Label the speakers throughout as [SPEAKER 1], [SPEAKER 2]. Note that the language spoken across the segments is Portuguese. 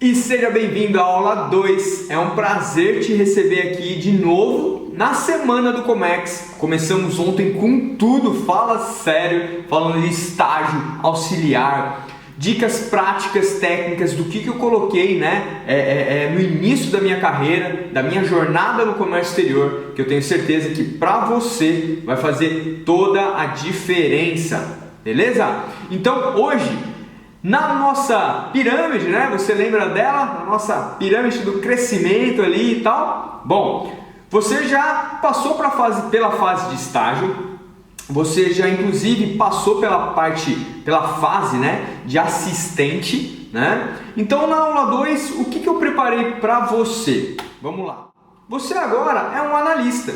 [SPEAKER 1] E seja bem-vindo à aula 2. É um prazer te receber aqui de novo na semana do Comex. Começamos ontem com tudo, fala sério, falando de estágio, auxiliar, dicas práticas, técnicas do que eu coloquei no início da minha carreira, da minha jornada no comércio exterior, que eu tenho certeza que para você vai fazer toda a diferença, beleza? Então hoje, na nossa pirâmide, você lembra dela? Na nossa pirâmide do crescimento ali e tal? Bom, você já passou pela fase de estágio, você já inclusive passou pela fase de assistente, Então na aula 2, o que eu preparei para você? Vamos lá. Você agora é um analista.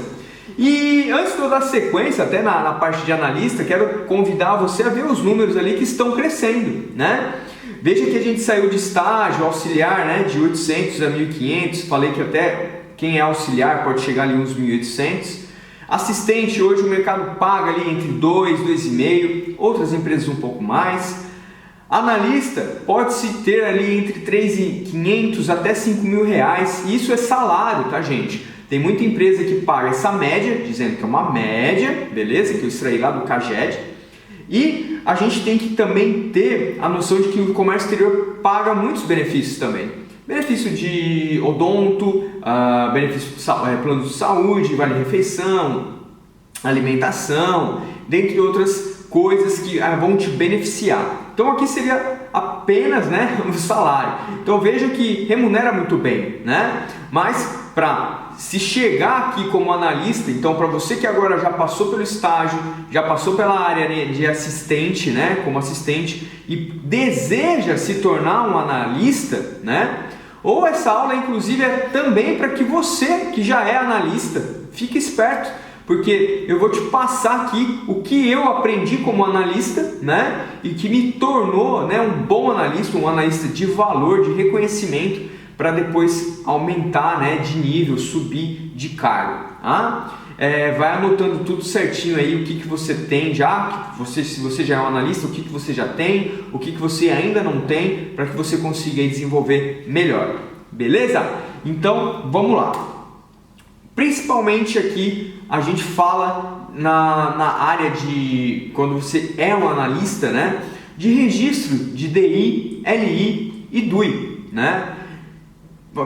[SPEAKER 1] E antes de eu dar sequência, até na parte de analista, quero convidar você a ver os números ali que estão crescendo, Veja que a gente saiu de estágio, auxiliar, de 800 a 1.500, falei que até quem é auxiliar pode chegar ali uns 1.800. Assistente, hoje o mercado paga ali entre 2, 2,5, outras empresas um pouco mais. Analista, pode-se ter ali entre 3.500 até 5.000 reais, e isso é salário, tá, gente? Tem muita empresa que paga essa média, dizendo que é uma média, beleza? Que eu extraí lá do CAGED. E a gente tem que também ter a noção de que o comércio exterior paga muitos benefícios também. Benefício de odonto, benefício de plano de saúde, vale-refeição, alimentação, dentre outras coisas que vão te beneficiar. Então aqui seria apenas o salário. Então veja que remunera muito bem, Mas para se chegar aqui como analista, então para você que agora já passou pelo estágio, já passou pela área de assistente, como assistente e deseja se tornar um analista, Ou essa aula inclusive é também para que você que já é analista, fique esperto, porque eu vou te passar aqui o que eu aprendi como analista, E que me tornou, um bom analista, um analista de valor, de reconhecimento, para depois aumentar, de nível, subir de cargo. Vai anotando tudo certinho aí, o que você tem já, se você já é um analista, o que você já tem, o que você ainda não tem, para que você consiga aí desenvolver melhor. Beleza? Então, vamos lá. Principalmente aqui, a gente fala na área de, quando você é um analista, de registro de DI, LI e DUI,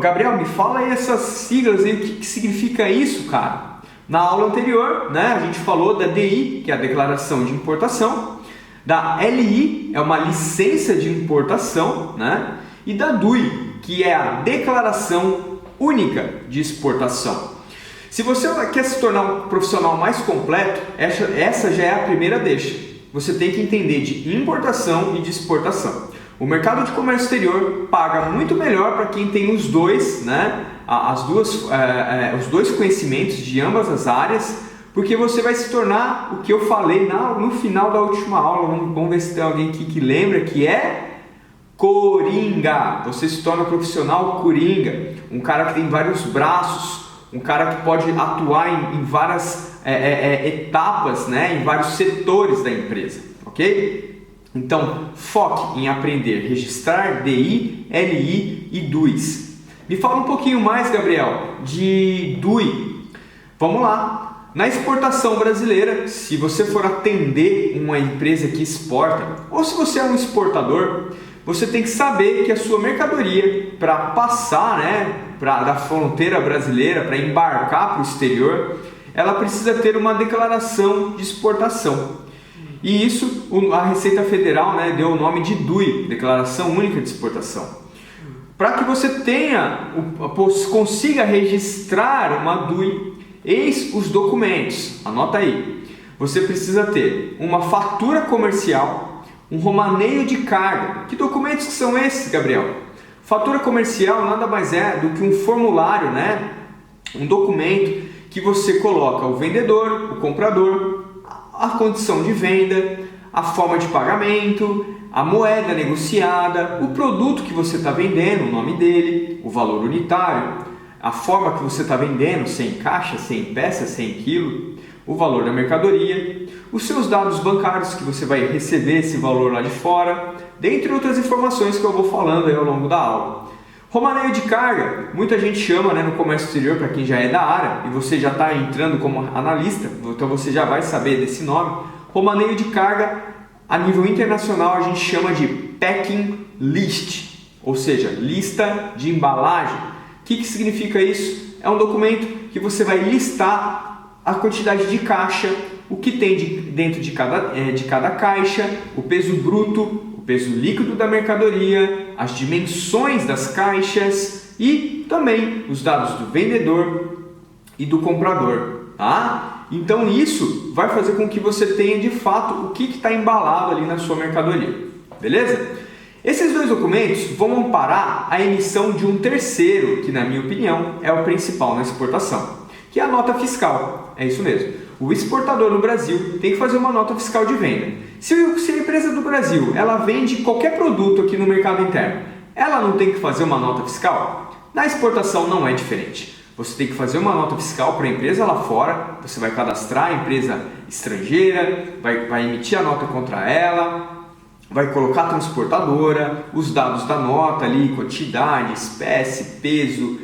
[SPEAKER 1] Gabriel, me fala aí essas siglas aí, o que significa isso, cara? Na aula anterior, a gente falou da DI, que é a declaração de importação, da LI, é uma licença de importação, e da DUI, que é a declaração única de exportação. Se você quer se tornar um profissional mais completo, essa já é a primeira deixa. Você tem que entender de importação e de exportação. O mercado de comércio exterior paga muito melhor para quem tem os dois, os dois conhecimentos de ambas as áreas, porque você vai se tornar o que eu falei no final da última aula. Vamos ver se tem alguém aqui que lembra, que é coringa. Você se torna um profissional coringa, um cara que tem vários braços, um cara que pode atuar em várias etapas, em vários setores da empresa, ok? Então, foque em aprender, registrar DI, LI e DUIs. Me fala um pouquinho mais, Gabriel, de DUI. Vamos lá. Na exportação brasileira, se você for atender uma empresa que exporta, ou se você é um exportador, você tem que saber que a sua mercadoria, para passar da fronteira brasileira, para embarcar para o exterior, ela precisa ter uma declaração de exportação. E isso, a Receita Federal deu o nome de DUI, Declaração Única de Exportação. Para que você consiga registrar uma DUI, eis os documentos, anota aí. Você precisa ter uma fatura comercial, um romaneio de carga. Que documentos que são esses, Gabriel? Fatura comercial nada mais é do que um formulário, um documento que você coloca o vendedor, o comprador, a condição de venda, a forma de pagamento, a moeda negociada, o produto que você está vendendo, o nome dele, o valor unitário, a forma que você está vendendo, sem caixa, sem peça, sem quilo, o valor da mercadoria, os seus dados bancários que você vai receber esse valor lá de fora, dentre outras informações que eu vou falando aí ao longo da aula. Romaneio de carga, muita gente chama, né, no comércio exterior, para quem já é da área, e você já está entrando como analista, então você já vai saber desse nome. Romaneio de carga, a nível internacional, a gente chama de packing list, ou seja, lista de embalagem. O que significa isso? É um documento que você vai listar a quantidade de caixa, o que tem dentro de cada caixa, o peso bruto, o peso líquido da mercadoria, as dimensões das caixas e também os dados do vendedor e do comprador, tá? Então isso vai fazer com que você tenha de fato o que está embalado ali na sua mercadoria, beleza? Esses dois documentos vão amparar a emissão de um terceiro, que na minha opinião é o principal na exportação, que é a nota fiscal, é isso mesmo. O exportador no Brasil tem que fazer uma nota fiscal de venda. Se a empresa do Brasil ela vende qualquer produto aqui no mercado interno, ela não tem que fazer uma nota fiscal? Na exportação não é diferente. Você tem que fazer uma nota fiscal para a empresa lá fora, você vai cadastrar a empresa estrangeira, vai emitir a nota contra ela, vai colocar a transportadora, os dados da nota ali, quantidade, espécie, peso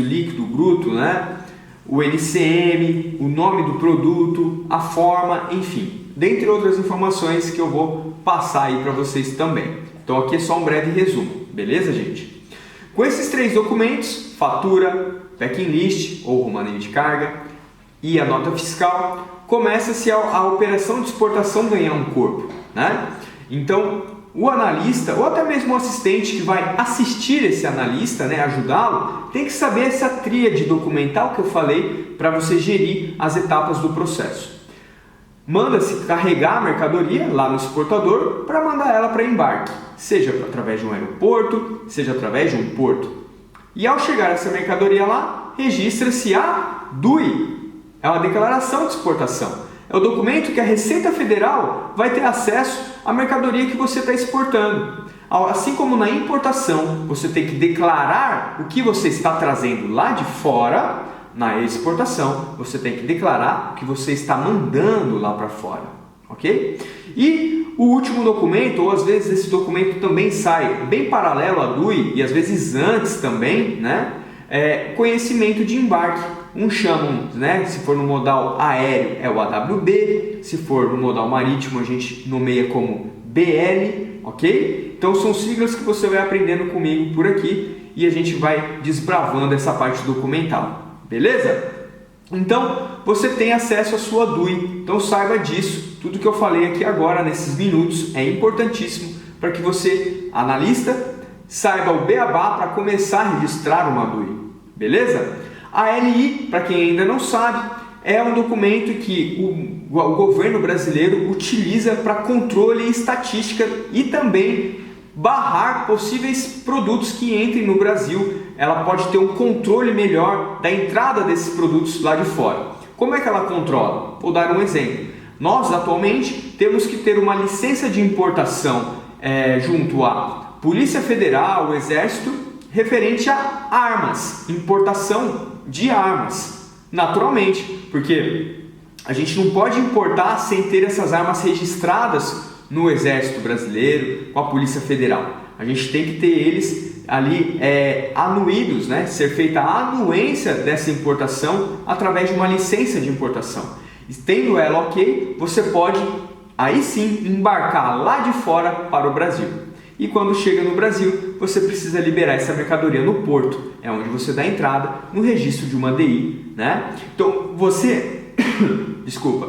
[SPEAKER 1] líquido, bruto, né? O NCM, o nome do produto, a forma, enfim, dentre outras informações que eu vou passar aí para vocês também. Então aqui é só um breve resumo, beleza, gente? Com esses três documentos, fatura, packing list ou romaneio de carga e a nota fiscal, começa-se a operação de exportação ganhar um corpo, né? Então, o analista ou até mesmo o assistente que vai assistir esse analista, né, ajudá-lo, tem que saber essa tríade documental que eu falei para você gerir as etapas do processo. Manda-se carregar a mercadoria lá no exportador para mandar ela para embarque, seja através de um aeroporto, seja através de um porto. E ao chegar essa mercadoria lá, registra-se a DUI, é uma declaração de exportação. É o documento que a Receita Federal vai ter acesso à mercadoria que você está exportando. Assim como na importação, você tem que declarar o que você está trazendo lá de fora, na exportação, você tem que declarar o que você está mandando lá para fora, ok? E o último documento, ou às vezes esse documento também sai bem paralelo à DUI, e às vezes antes também, né? Conhecimento de embarque. Uns chamam, né, se for no modal aéreo é o AWB, se for no modal marítimo a gente nomeia como BL, ok? Então são siglas que você vai aprendendo comigo por aqui e a gente vai desbravando essa parte documental, beleza? Então você tem acesso à sua DUI, então saiba disso, tudo que eu falei aqui agora nesses minutos é importantíssimo para que você, analista, saiba o beabá para começar a registrar uma DUI, beleza? A ANI, para quem ainda não sabe, é um documento que o governo brasileiro utiliza para controle e estatística e também barrar possíveis produtos que entrem no Brasil. Ela pode ter um controle melhor da entrada desses produtos lá de fora. Como é que ela controla? Vou dar um exemplo. Nós, atualmente, temos que ter uma licença de importação junto à Polícia Federal, o Exército, referente a armas, importação de armas, naturalmente, porque a gente não pode importar sem ter essas armas registradas no Exército Brasileiro, com a Polícia Federal. A gente tem que ter eles ali anuídos, né? Ser feita a anuência dessa importação através de uma licença de importação. E tendo ela ok, você pode aí sim embarcar lá de fora para o Brasil. E quando chega no Brasil, você precisa liberar essa mercadoria no porto, é onde você dá entrada no registro de uma DI, né? Então você, desculpa,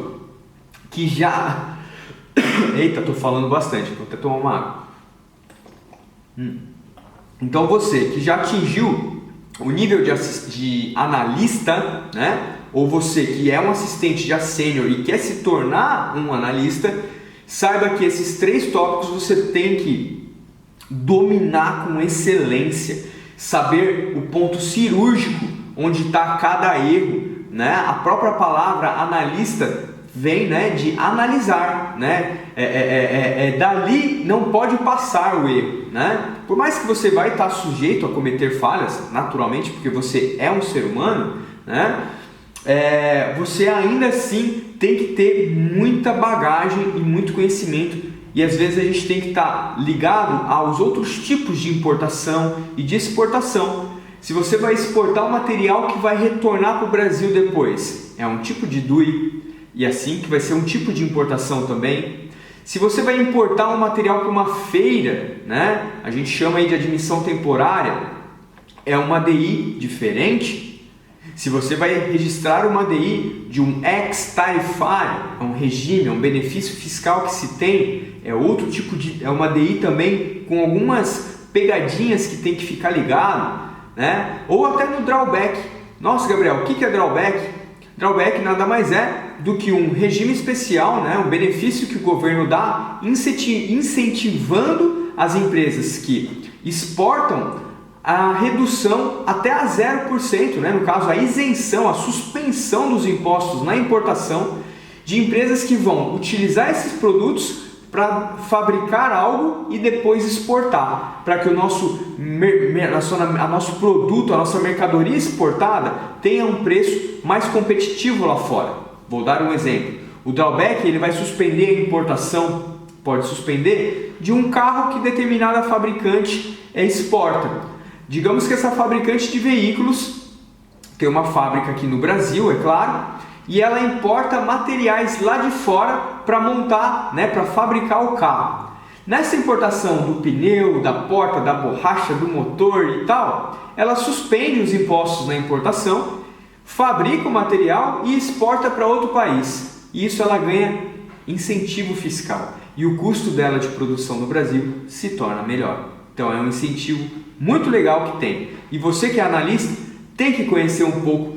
[SPEAKER 1] que já, eita, tô falando bastante, vou até tomar uma água. Então você que já atingiu o nível de analista, né? Ou você que é um assistente já sênior e quer se tornar um analista, saiba que esses três tópicos você tem que dominar com excelência, saber o ponto cirúrgico onde está cada erro, né? A própria palavra analista vem, né, de analisar, né? Dali não pode passar o erro, né? Por mais que você vai estar sujeito a cometer falhas, naturalmente, porque você é um ser humano, né? Você ainda assim tem que ter muita bagagem e muito conhecimento e às vezes a gente tem que estar ligado aos outros tipos de importação e de exportação. Se você vai exportar um material que vai retornar para o Brasil depois, é um tipo de DUI, e assim que vai ser um tipo de importação também. Se você vai importar um material para uma feira, né, a gente chama aí de admissão temporária, é uma ADI diferente. Se você vai registrar uma ADI de um ex-tarifário, é um regime, é um benefício fiscal que se tem, é outro tipo de, é uma ADI também com algumas pegadinhas que tem que ficar ligado, né? Ou até no drawback. Nossa, Gabriel, o que é drawback? Drawback nada mais é do que um regime especial, né? Um benefício que o governo dá incentivando as empresas que exportam a redução até a 0%, né? No caso a isenção, a suspensão dos impostos na importação de empresas que vão utilizar esses produtos para fabricar algo e depois exportar, para que o nosso produto, a nossa mercadoria exportada tenha um preço mais competitivo lá fora. Vou dar um exemplo. O drawback ele vai suspender a importação, pode suspender, de um carro que determinada fabricante exporta. Digamos que essa fabricante de veículos tem uma fábrica aqui no Brasil, é claro, e ela importa materiais lá de fora para montar, né, para fabricar o carro. Nessa importação do pneu, da porta, da borracha, do motor e tal, ela suspende os impostos na importação, fabrica o material e exporta para outro país. E isso ela ganha incentivo fiscal e o custo dela de produção no Brasil se torna melhor. Então é um incentivo muito legal que tem. E você que é analista tem que conhecer um pouco,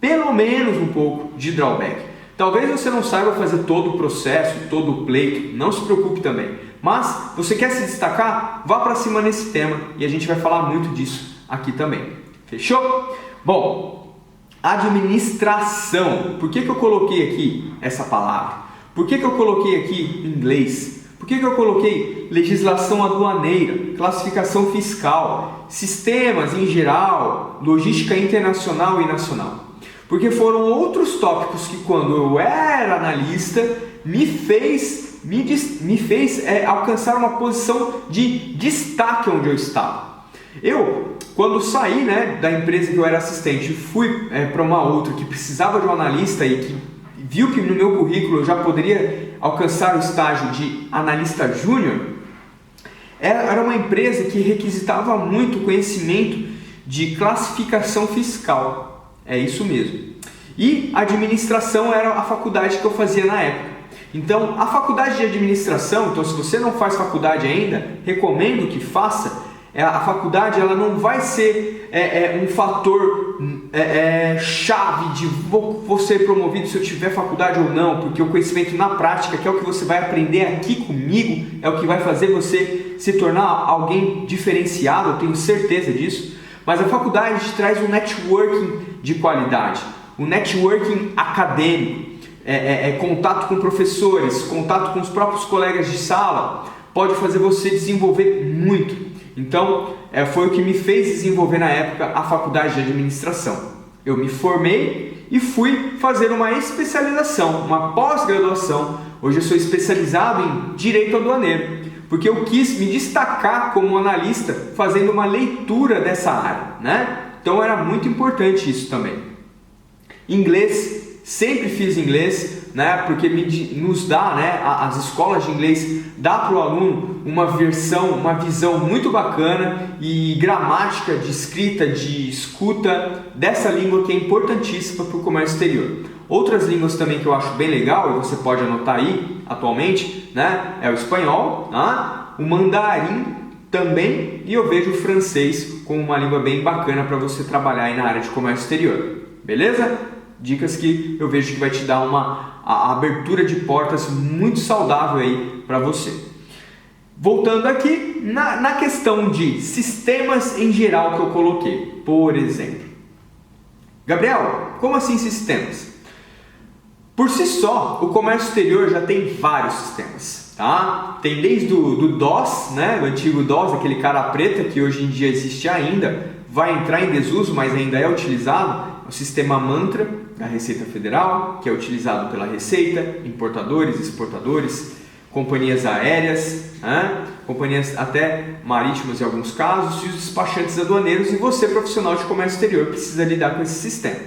[SPEAKER 1] pelo menos um pouco, de drawback. Talvez você não saiba fazer todo o processo, todo o pleito, não se preocupe também. Mas você quer se destacar? Vá para cima nesse tema e a gente vai falar muito disso aqui também. Fechou? Bom, administração. Por que eu coloquei aqui essa palavra? Por que eu coloquei aqui inglês? Por que eu coloquei legislação aduaneira, classificação fiscal, sistemas em geral, logística internacional e nacional? Porque foram outros tópicos que quando eu era analista me fez alcançar uma posição de destaque onde eu estava. Eu, quando saí, né, da empresa que eu era assistente e fui para uma outra que precisava de um analista e que viu que no meu currículo eu já poderia alcançar o estágio de analista júnior, era uma empresa que requisitava muito conhecimento de classificação fiscal. É isso mesmo. E administração era a faculdade que eu fazia na época. Então, a faculdade de administração, então se você não faz faculdade ainda, recomendo que faça. A faculdade ela não vai ser um fator chave de vou ser promovido se eu tiver faculdade ou não, porque o conhecimento na prática, que é o que você vai aprender aqui comigo, é o que vai fazer você se tornar alguém diferenciado, eu tenho certeza disso. Mas a faculdade te traz um networking de qualidade, um networking acadêmico, contato com professores, contato com os próprios colegas de sala, pode fazer você desenvolver muito. Então, foi o que me fez desenvolver na época a faculdade de administração. Eu me formei e fui fazer uma especialização, uma pós-graduação. Hoje eu sou especializado em Direito Aduaneiro, porque eu quis me destacar como analista fazendo uma leitura dessa área, né? Então era muito importante isso também. Inglês, sempre fiz inglês, né? Porque nos dá, né? As escolas de inglês dá para o aluno uma visão muito bacana e gramática de escrita, de escuta dessa língua que é importantíssima para o comércio exterior. Outras línguas também que eu acho bem legal, e você pode anotar aí atualmente, né? É o espanhol, tá? O mandarim também, e eu vejo o francês como uma língua bem bacana para você trabalhar aí na área de comércio exterior. Beleza? Dicas que eu vejo que vai te dar a abertura de portas muito saudável aí para você. Voltando aqui na questão de sistemas em geral que eu coloquei, por exemplo. Gabriel, como assim sistemas? Por si só, o comércio exterior já tem vários sistemas, tá? Tem desde o DOS, né? O antigo DOS, aquele cara preta que hoje em dia existe ainda, vai entrar em desuso, mas ainda é utilizado. O sistema Mantra da Receita Federal, que é utilizado pela Receita, importadores, exportadores, companhias aéreas, companhias até marítimas em alguns casos, e os despachantes aduaneiros, e você, profissional de comércio exterior, precisa lidar com esse sistema.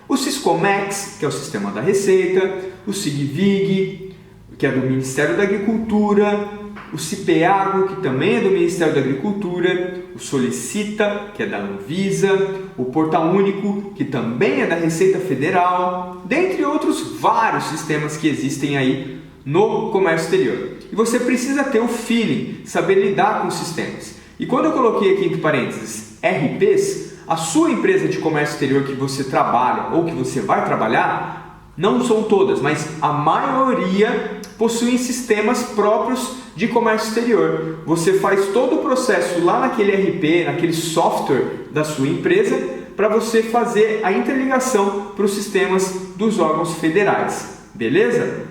[SPEAKER 1] O Siscomex, que é o sistema da Receita, o Sigvig, que é do Ministério da Agricultura, o Cipeago, que também é do Ministério da Agricultura, o Solicita, que é da Anvisa, o Portal Único, que também é da Receita Federal, dentre outros vários sistemas que existem aí no comércio exterior. E você precisa ter o feeling, saber lidar com os sistemas. E quando eu coloquei aqui entre parênteses RPs, a sua empresa de comércio exterior que você trabalha ou que você vai trabalhar, não são todas, mas a maioria possuem sistemas próprios de comércio exterior. Você faz todo o processo lá naquele RP, naquele software da sua empresa, para você fazer a interligação para os sistemas dos órgãos federais. Beleza?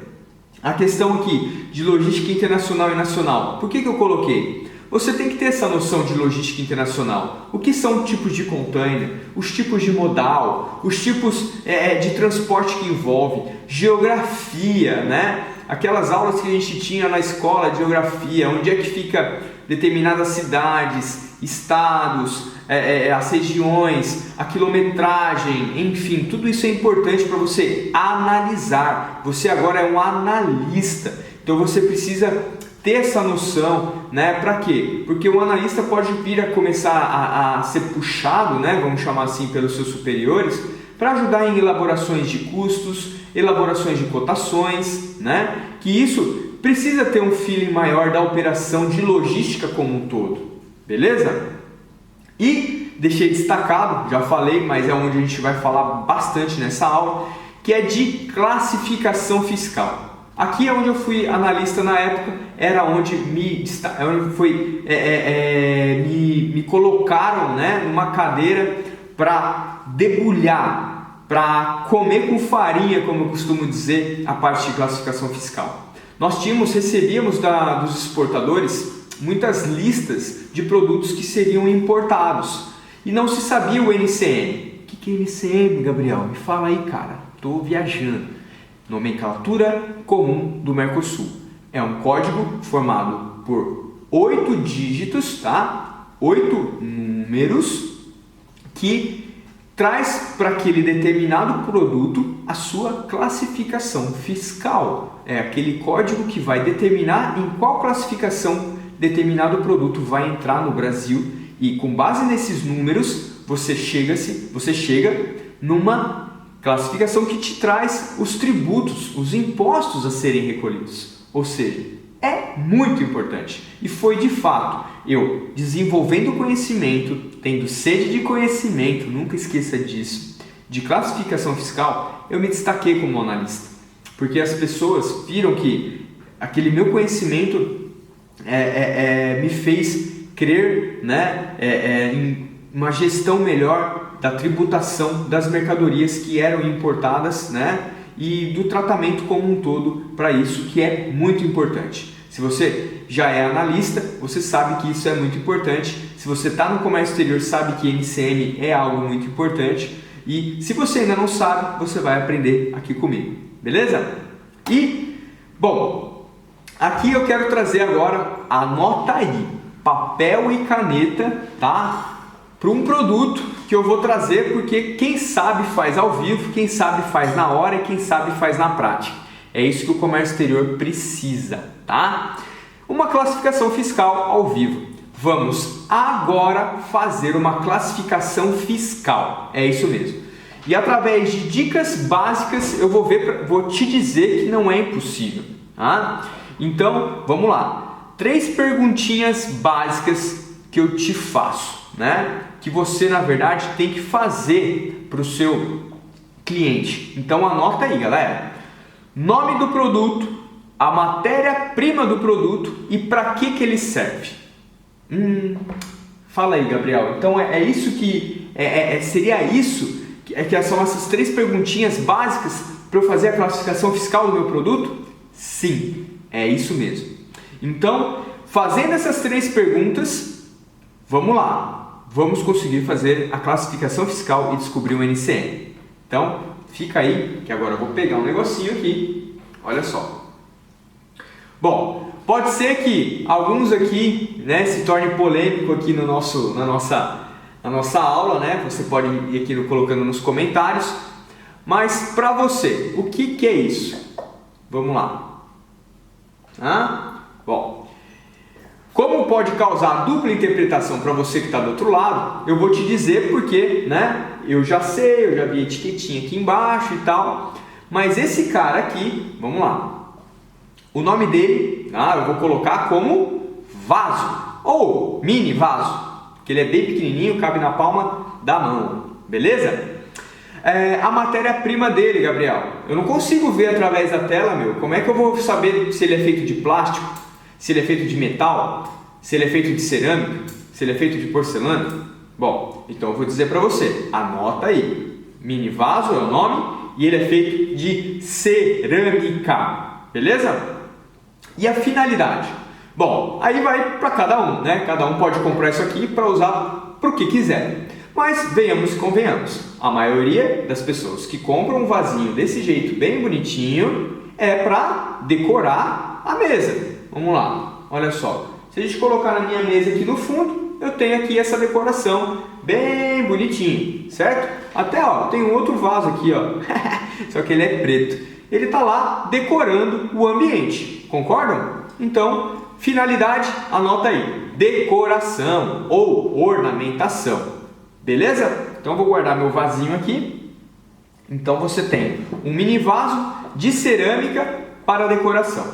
[SPEAKER 1] A questão aqui de logística internacional e nacional, por que eu coloquei? Você tem que ter essa noção de logística internacional. O que são tipos de container, os tipos de modal, os tipos de transporte que envolve, geografia, né? Aquelas aulas que a gente tinha na escola de geografia, onde é que fica determinadas cidades, estados, as regiões, a quilometragem, enfim, tudo isso é importante para você analisar. Você agora é um analista, então você precisa ter essa noção, né? Para quê? Porque o analista pode vir a começar a ser puxado, né? Vamos chamar assim, pelos seus superiores, para ajudar em elaborações de custos, elaborações de cotações, né? Que isso precisa ter um feeling maior da operação de logística como um todo, beleza? E deixei destacado, já falei, mas é onde a gente vai falar bastante nessa aula, que é de classificação fiscal. Aqui é onde eu fui analista na época, era onde me colocaram, né, numa cadeira para debulhar, para comer com farinha, como eu costumo dizer, a parte de classificação fiscal. Nós recebíamos dos exportadores muitas listas de produtos que seriam importados e não se sabia o NCM. O que é NCM, Gabriel? Me fala aí, cara, estou viajando. Nomenclatura Comum do Mercosul. É um código formado por 8 dígitos, tá? 8 números que traz para aquele determinado produto a sua classificação fiscal. É aquele código que vai determinar em qual classificação determinado produto vai entrar no Brasil, e com base nesses números você chega numa classificação que te traz os tributos, os impostos a serem recolhidos. Ou seja, é muito importante. E foi de fato eu desenvolvendo conhecimento, tendo sede de conhecimento, nunca esqueça disso, de classificação fiscal, eu me destaquei como analista. Porque as pessoas viram que aquele meu conhecimento me fez crer, né, em uma gestão melhor da tributação das mercadorias que eram importadas, né, e do tratamento como um todo para isso, que é muito importante. Se você já é analista, você sabe que isso é muito importante. Se você está no comércio exterior, sabe que NCM é algo muito importante. E se você ainda não sabe, você vai aprender aqui comigo, beleza? E, bom, aqui eu quero trazer agora, anota aí, papel e caneta, tá? Para um produto que eu vou trazer, porque quem sabe faz ao vivo, quem sabe faz na hora e quem sabe faz na prática. É isso que o comércio exterior precisa, tá? Uma classificação fiscal ao vivo. Vamos agora fazer uma classificação fiscal. É isso mesmo. E através de dicas básicas eu vou te dizer que não é impossível, tá? Então, vamos lá. 3 perguntinhas básicas que eu te faço, né? Que você, na verdade, tem que fazer para o seu cliente. Então, anota aí, galera. Nome do produto, a matéria-prima do produto e para que ele serve. Fala aí, Gabriel. Então, seria isso? Que são essas 3 perguntinhas básicas para eu fazer a classificação fiscal do meu produto? Sim, é isso mesmo. Então, fazendo essas 3 perguntas, vamos lá. Vamos conseguir fazer a classificação fiscal e descobrir o NCM. Então, fica aí, que agora eu vou pegar um negocinho aqui. Olha só. Bom, Pode ser que alguns aqui, né, se torne polêmico aqui na nossa aula, né? Você pode ir aqui colocando nos comentários. Mas para você, o que é isso? Vamos lá. Bom, como pode causar dupla interpretação para você que está do outro lado, eu vou te dizer porque, né? Eu já sei, eu já vi a etiquetinha aqui embaixo e tal. Mas esse cara aqui, vamos lá. O nome dele, eu vou colocar como vaso ou mini vaso, que ele é bem pequenininho, cabe na palma da mão, beleza? A matéria-prima dele, Gabriel, eu não consigo ver através da tela, meu. Como é que eu vou saber se ele é feito de plástico, se ele é feito de metal, se ele é feito de cerâmica, se ele é feito de porcelana? Bom, então eu vou dizer para você, anota aí. Mini vaso é o nome e ele é feito de cerâmica, beleza? E a finalidade? Bom, aí vai para cada um, né? Cada um pode comprar isso aqui para usar para o que quiser. Mas venhamos e convenhamos, a maioria das pessoas que compram um vasinho desse jeito bem bonitinho é para decorar a mesa. Vamos lá, olha só, se a gente colocar na minha mesa aqui no fundo, eu tenho aqui essa decoração bem bonitinho, certo? Até tem um outro vaso aqui, só que ele é preto. Ele está lá decorando o ambiente, concordam? Então, finalidade, anota aí, decoração ou ornamentação. Beleza? Então vou guardar meu vasinho aqui. Então você tem um mini vaso de cerâmica para decoração.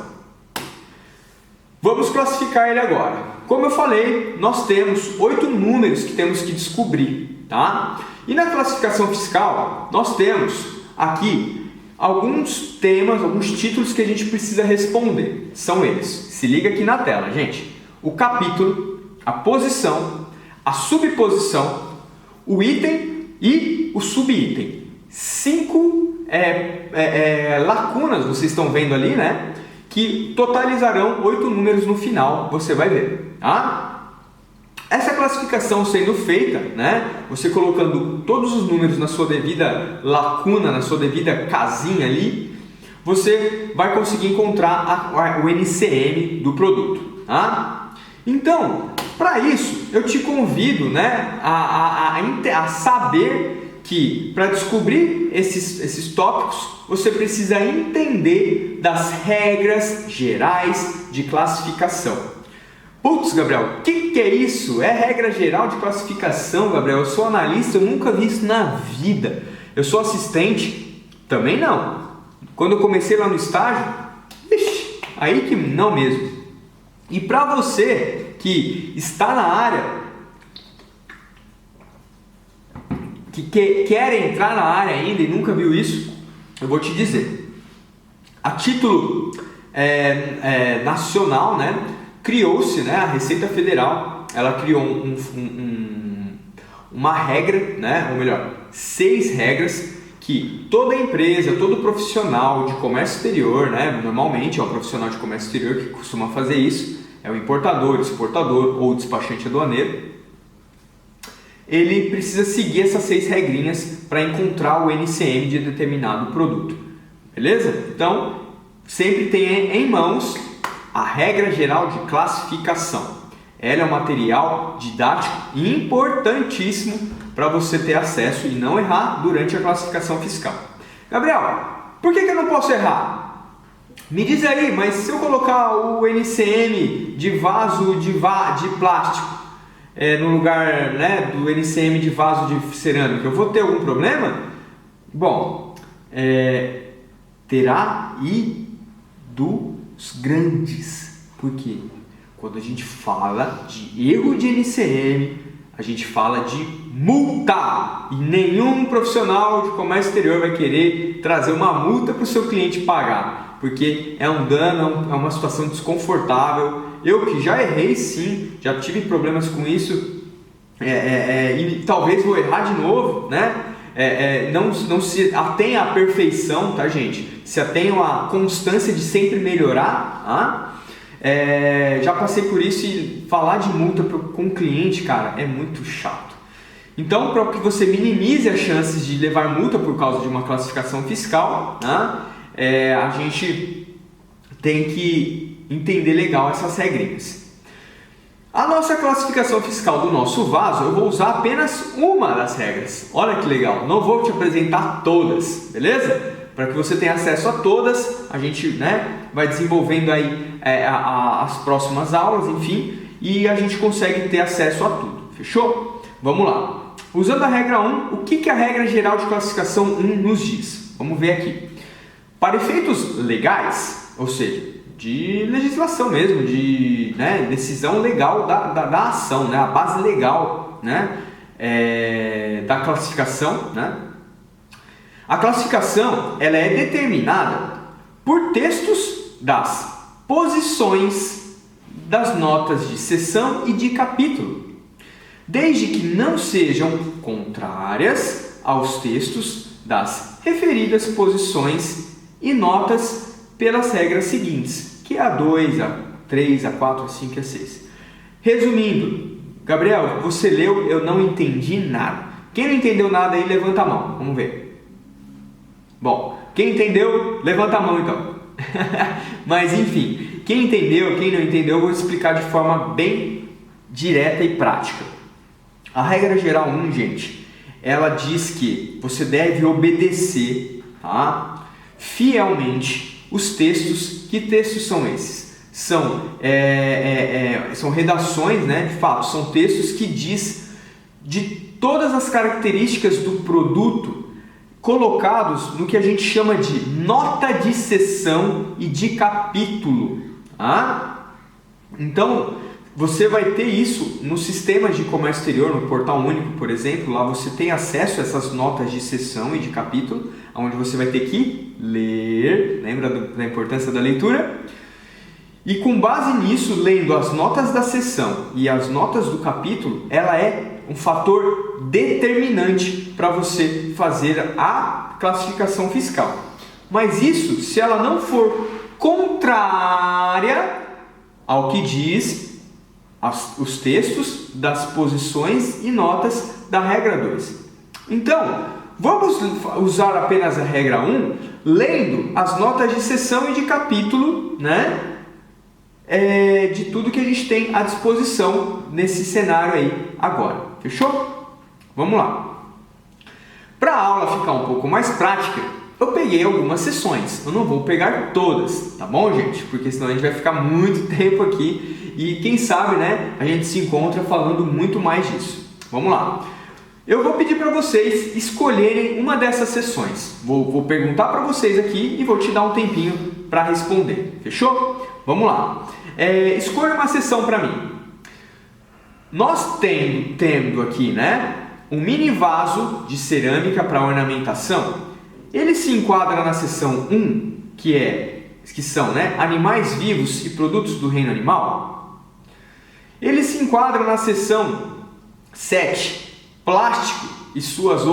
[SPEAKER 1] Vamos classificar ele agora. Como eu falei, nós temos 8 números que temos que descobrir, tá? E na classificação fiscal, nós temos aqui alguns temas, alguns títulos que a gente precisa responder. São eles. Se liga aqui na tela, gente. O capítulo, a posição, a subposição, o item e o subitem. 5 lacunas, vocês estão vendo ali, né? Que totalizarão 8 números no final, você vai ver. Tá? Essa classificação sendo feita, né? Você colocando todos os números na sua devida lacuna, na sua devida casinha ali, você vai conseguir encontrar o NCM do produto. Tá? Então, para isso, eu te convido, né, a saber que para descobrir esses tópicos, você precisa entender das regras gerais de classificação. Putz, Gabriel, o que é isso? É regra geral de classificação, Gabriel? Eu sou analista, eu nunca vi isso na vida. Eu sou assistente? Também não. Quando eu comecei lá no estágio, aí que não mesmo. E para você que está na área, que quer entrar na área ainda e nunca viu isso, eu vou te dizer. A título nacional, né, criou-se, né, a Receita Federal, ela criou uma regra, né, ou melhor, 6 regras que toda empresa, todo profissional de comércio exterior, né, normalmente é um profissional de comércio exterior que costuma fazer isso, é o importador, exportador ou despachante aduaneiro, ele precisa seguir essas 6 regrinhas para encontrar o NCM de determinado produto, beleza? Então, sempre tenha em mãos a regra geral de classificação. Ela é um material didático importantíssimo para você ter acesso e não errar durante a classificação fiscal. Gabriel, por que eu não posso errar? Me diz aí, mas se eu colocar o NCM de vaso de plástico no lugar, né, do NCM de vaso de cerâmica, eu vou ter algum problema? Bom, terá e dos grandes. Por quê? Quando a gente fala de erro de NCM, a gente fala de multa. E nenhum profissional de comércio exterior vai querer trazer uma multa para o seu cliente pagar, porque é um dano, é uma situação desconfortável. Eu que já errei sim, já tive problemas com isso e talvez vou errar de novo, né? Não se atenha à perfeição, tá, gente? Se atenham à constância de sempre melhorar, tá? Já passei por isso e falar de multa com o cliente, cara, é muito chato. Então, para que você minimize as chances de levar multa por causa de uma classificação fiscal, né, a gente tem que entender legal essas regrinhas. A nossa classificação fiscal do nosso vaso, eu vou usar apenas uma das regras. Olha que legal, não vou te apresentar todas, beleza? Para que você tenha acesso a todas, a gente, né, vai desenvolvendo aí as próximas aulas, enfim, e a gente consegue ter acesso a tudo, fechou? Vamos lá. Usando a regra 1, o que a regra geral de classificação 1 nos diz? Vamos ver aqui. Para efeitos legais, ou seja, de legislação mesmo, de, né, decisão legal da ação, né, a base legal, né, da classificação, né? A classificação ela é determinada por textos das posições das notas de seção e de capítulo, desde que não sejam contrárias aos textos das referidas posições e notas pelas regras seguintes, que é a 2, a 3, a 4, a 5 e a 6. Resumindo, Gabriel, você leu, eu não entendi nada. Quem não entendeu nada aí, levanta a mão, vamos ver. Bom, quem entendeu, levanta a mão então. Mas enfim, quem entendeu, quem não entendeu, eu vou explicar de forma bem direta e prática. A regra geral 1, gente, ela diz que você deve obedecer, tá, fielmente os textos. Que textos são esses? São redações, né, de fato, são textos que diz de todas as características do produto colocados no que a gente chama de nota de seção e de capítulo. Tá? Então, você vai ter isso no sistema de comércio exterior, no Portal Único, por exemplo. Lá você tem acesso a essas notas de seção e de capítulo, onde você vai ter que ler, lembra da importância da leitura? E com base nisso, lendo as notas da seção e as notas do capítulo, ela é um fator determinante para você fazer a classificação fiscal. Mas isso, se ela não for contrária ao que diz os textos das posições e notas da regra 2. Então, vamos usar apenas a regra 1, lendo as notas de seção e de capítulo, né? De tudo que a gente tem à disposição nesse cenário aí agora, fechou? Vamos lá. Para a aula ficar um pouco mais prática, eu peguei algumas sessões. Eu não vou pegar todas, tá bom, gente? Porque senão a gente vai ficar muito tempo aqui e quem sabe, né, a gente se encontra falando muito mais disso. Vamos lá. Eu vou pedir para vocês escolherem uma dessas sessões. Vou perguntar para vocês aqui e vou te dar um tempinho para responder, fechou? Vamos lá. Escolha uma sessão para mim. Nós tendo aqui, né, um mini vaso de cerâmica para ornamentação. Ele se enquadra na seção 1, que são, né, animais vivos e produtos do reino animal. Ele se enquadra na seção 7, plástico e suas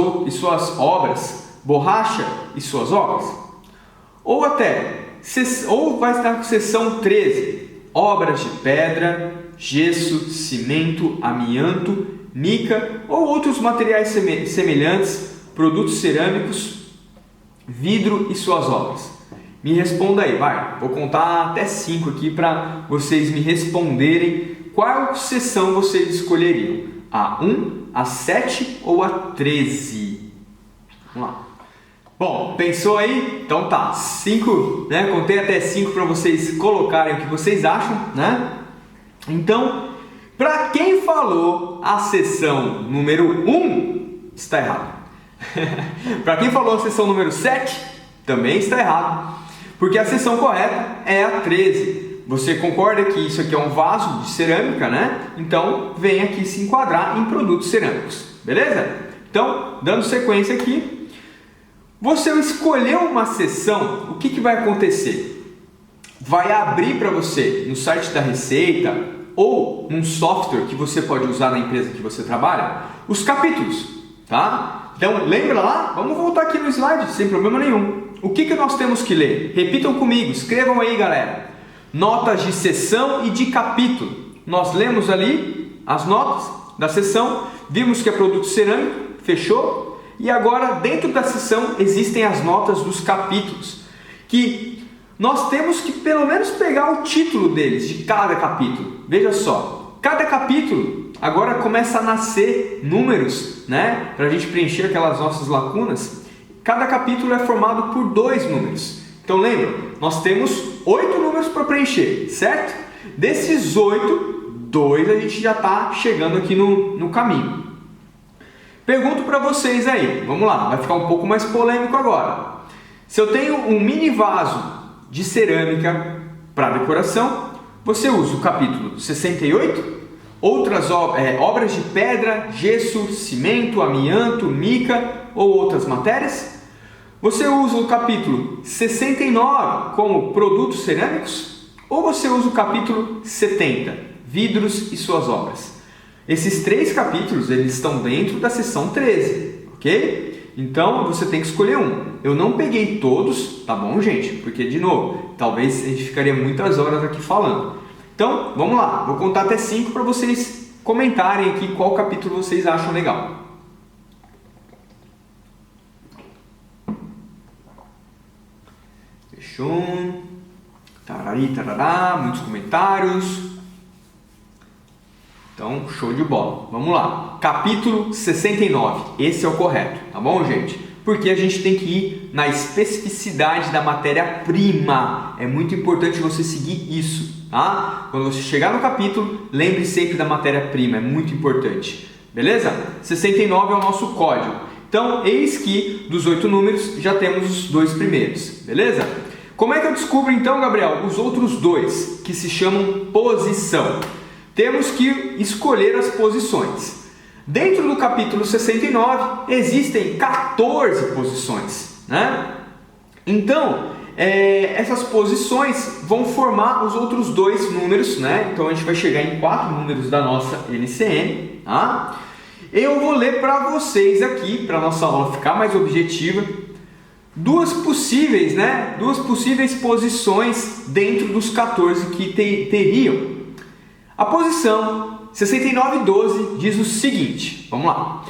[SPEAKER 1] obras, borracha e suas obras. Ou vai estar com seção 13, obras de pedra, gesso, cimento, amianto, mica ou outros materiais semelhantes, produtos cerâmicos, vidro e suas obras. Me responda aí, vai. Vou contar até 5 aqui para vocês me responderem qual seção vocês escolheriam. A 1, a 7 ou a 13? Vamos lá. Bom, pensou aí? Então tá, 5, né? Contei até 5 para vocês colocarem o que vocês acham, né? Então, para quem falou a seção número 1, está errado. Para quem falou a seção número 7, também está errado. Porque a seção correta é a 13. Você concorda que isso aqui é um vaso de cerâmica, né? Então, vem aqui se enquadrar em produtos cerâmicos. Beleza? Então, dando sequência aqui, você escolheu uma seção, o que vai acontecer? Vai abrir para você no site da Receita ou num software que você pode usar na empresa que você trabalha, os capítulos, tá? Então, lembra lá? Vamos voltar aqui no slide, sem problema nenhum. O que nós temos que ler? Repitam comigo, escrevam aí, galera. Notas de seção e de capítulo. Nós lemos ali as notas da seção, vimos que é produto cerâmico, fechou? E agora, dentro da seção, existem as notas dos capítulos, que nós temos que pelo menos pegar o título deles, de cada capítulo. Veja só, cada capítulo agora começa a nascer números, né? Para a gente preencher aquelas nossas lacunas. Cada capítulo é formado por 2 números. Então lembra, nós temos 8 números para preencher, certo? Desses 8, 2 a gente já está chegando aqui no caminho. Pergunto para vocês aí, vamos lá, vai ficar um pouco mais polêmico agora. Se eu tenho um mini vaso de cerâmica para decoração, você usa o capítulo 68, outras obras de pedra, gesso, cimento, amianto, mica ou outras matérias? Você usa o capítulo 69 como produtos cerâmicos? Ou você usa o capítulo 70, vidros e suas obras? Esses 3 capítulos eles estão dentro da seção 13, ok? Então você tem que escolher um. Eu não peguei todos, tá bom, gente? Porque, de novo, talvez a gente ficaria muitas horas aqui falando. Então, vamos lá. Vou contar até 5 para vocês comentarem aqui qual capítulo vocês acham legal. Fechou. Tarari, tarará, muitos comentários. Então, show de bola. Vamos lá. Capítulo 69. Esse é o correto, tá bom, gente? Porque a gente tem que ir na especificidade da matéria-prima. É muito importante você seguir isso, tá? Quando você chegar no capítulo, lembre sempre da matéria-prima. É muito importante. Beleza? 69 é o nosso código. Então, eis que dos 8 números já temos os 2 primeiros. Beleza? Como é que eu descubro então, Gabriel, os outros 2, que se chamam posição? Temos que escolher as posições. Dentro do capítulo 69 existem 14 posições, né? Então, essas posições vão formar os outros 2 números, né? Então a gente vai chegar em 4 números da nossa LCM, tá? Eu vou ler para vocês aqui, para a nossa aula ficar mais objetiva, duas possíveis posições dentro dos 14 que teriam. A posição 6912 diz o seguinte, vamos lá.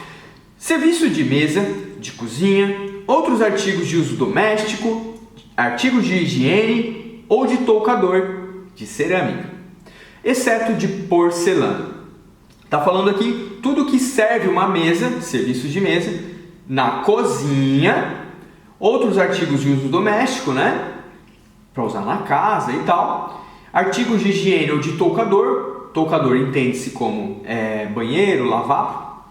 [SPEAKER 1] Serviço de mesa, de cozinha, outros artigos de uso doméstico, artigos de higiene ou de toucador de cerâmica, exceto de porcelana. Está falando aqui tudo que serve uma mesa, serviços de mesa, na cozinha, outros artigos de uso doméstico, né? Para usar na casa e tal. Artigos de higiene ou de toucador. Toucador entende-se como banheiro, lavabo.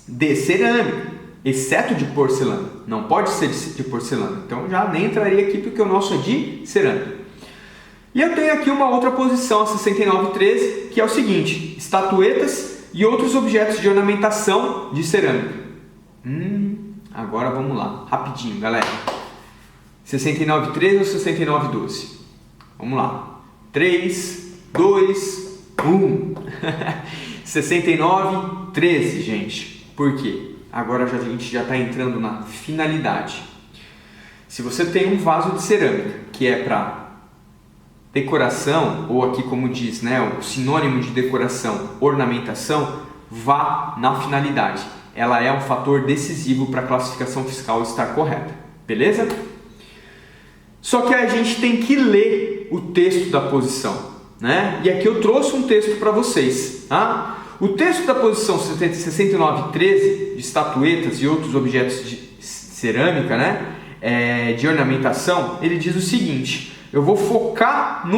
[SPEAKER 1] De cerâmica, exceto de porcelana. Não pode ser de porcelana. Então já nem entraria aqui porque o nosso é de cerâmica. E eu tenho aqui uma outra posição, a 6913, que é o seguinte. Estatuetas e outros objetos de ornamentação de cerâmica. Agora vamos lá, rapidinho, galera. 6913 ou 6912? Vamos lá. 3, 2, 1. 6913, gente. Por quê? Agora a gente já está entrando na finalidade. Se você tem um vaso de cerâmica que é para decoração, ou aqui como diz, né, o sinônimo de decoração, ornamentação, vá na finalidade. Ela é um fator decisivo para a classificação fiscal estar correta, beleza? Só que a gente tem que ler o texto da posição, né? E aqui eu trouxe um texto para vocês, tá? O texto da posição 6913, de estatuetas e outros objetos de cerâmica, né? De ornamentação, ele diz o seguinte, eu vou focar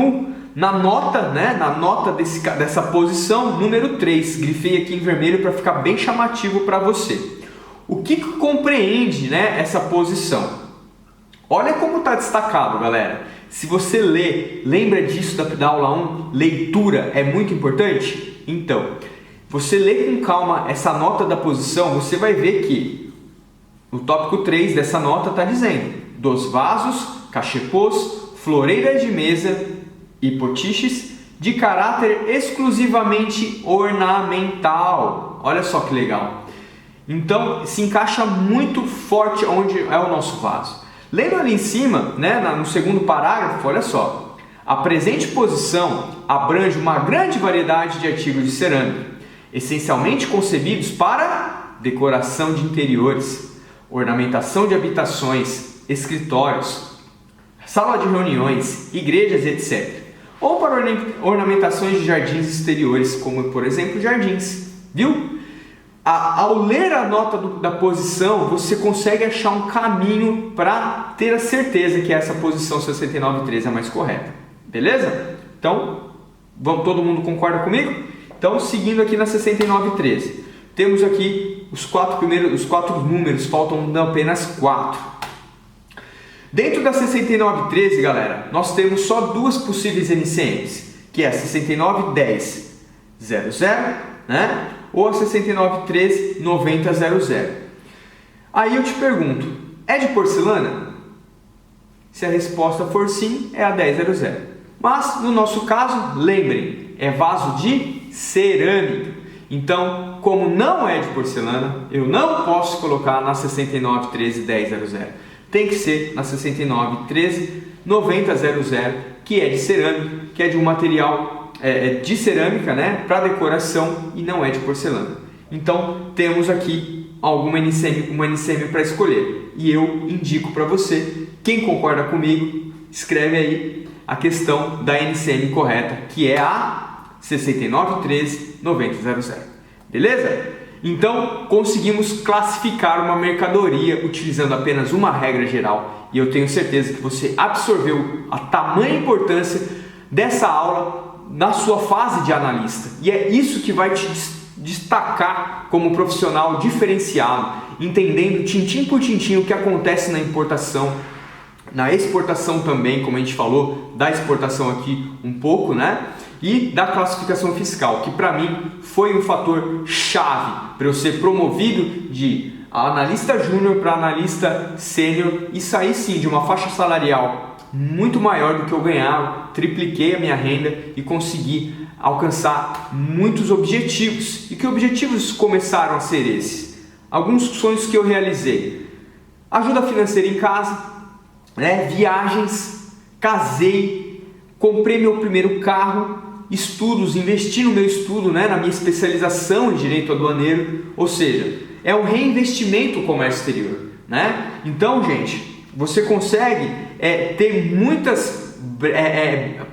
[SPEAKER 1] na nota, né? Na nota dessa posição número 3, grifei aqui em vermelho para ficar bem chamativo para você. O que compreende, né, essa posição? Olha como está destacado, galera. Se você ler, lembra disso da aula 1, leitura é muito importante? Então, você lê com calma essa nota da posição, você vai ver que no tópico 3 dessa nota está dizendo dos vasos, cachepôs, floreiras de mesa e potiches de caráter exclusivamente ornamental. Olha só que legal. Então, se encaixa muito forte onde é o nosso vaso. Lendo ali em cima, né, no segundo parágrafo, olha só. A presente posição abrange uma grande variedade de artigos de cerâmica, essencialmente concebidos para decoração de interiores, ornamentação de habitações, escritórios, sala de reuniões, igrejas, etc. Ou para ornamentações de jardins exteriores, como por exemplo jardins, viu? Ao ler a nota da posição, você consegue achar um caminho para ter a certeza que essa posição 6913 é a mais correta, beleza? Então, todo mundo concorda comigo? Então, seguindo aqui na 6913, temos aqui os quatro números, faltam apenas 4. Dentro da 6913, galera, nós temos só duas possíveis NCMs, que é a 691000, né? Ou a 6913-9000. Aí eu te pergunto, é de porcelana? Se a resposta for sim, é a 1000. Mas no nosso caso, lembrem, é vaso de cerâmica. Então, como não é de porcelana, eu não posso colocar na 6913-1000. Tem que ser na 6913-9000, que é de cerâmica, que é de um material de cerâmica, né, para decoração e não é de porcelana. Então temos aqui uma NCM para escolher e eu indico para você. Quem concorda comigo, escreve aí a questão da NCM correta, que é a 6913-9000. Beleza? Então conseguimos classificar uma mercadoria utilizando apenas uma regra geral e eu tenho certeza que você absorveu a tamanha importância dessa aula na sua fase de analista, e é isso que vai te destacar como profissional diferenciado, entendendo tintim por tintim o que acontece na importação, na exportação também, como a gente falou, da exportação aqui um pouco, né? E da classificação fiscal, que para mim foi um fator chave para eu ser promovido de analista júnior para analista sênior e sair sim de uma faixa salarial muito maior do que eu ganhava, tripliquei a minha renda e consegui alcançar muitos objetivos. E que objetivos começaram a ser esses? Alguns sonhos que eu realizei: ajuda financeira em casa, né? Viagens, casei, comprei meu primeiro carro, estudos, investi no meu estudo, né? Na minha especialização em direito aduaneiro, ou seja, é um reinvestimento no comércio exterior, né? Então, gente, você consegue ter muitas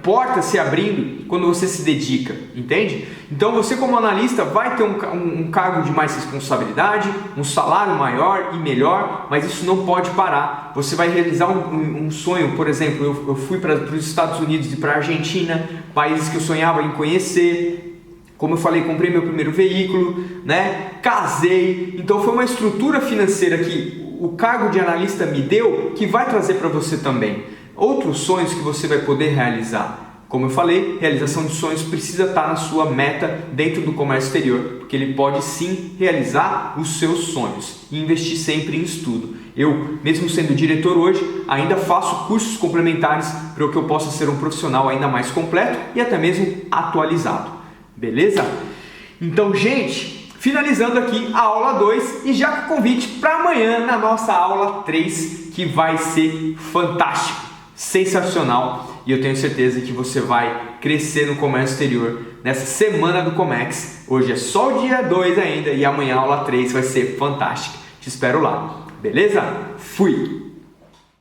[SPEAKER 1] portas se abrindo quando você se dedica, entende? Então você como analista vai ter um cargo de mais responsabilidade, um salário maior e melhor, mas isso não pode parar. Você vai realizar um sonho, por exemplo, eu fui para os Estados Unidos e para a Argentina, países que eu sonhava em conhecer. Como eu falei, comprei meu primeiro veículo, né? Casei, então foi uma estrutura financeira que o cargo de analista me deu, que vai trazer para você também outros sonhos que você vai poder realizar. Como eu falei, realização de sonhos precisa estar na sua meta dentro do comércio exterior, porque ele pode sim realizar os seus sonhos e investir sempre em estudo. Eu, mesmo sendo diretor hoje, ainda faço cursos complementares para que eu possa ser um profissional ainda mais completo e até mesmo atualizado. Beleza? Então, gente, finalizando aqui a aula 2 e já com convite para amanhã na nossa aula 3, que vai ser fantástico, sensacional, e eu tenho certeza que você vai crescer no comércio exterior nessa semana do Comex. Hoje é só o dia 2 ainda e amanhã a aula 3 vai ser fantástica. Te espero lá, beleza? Fui!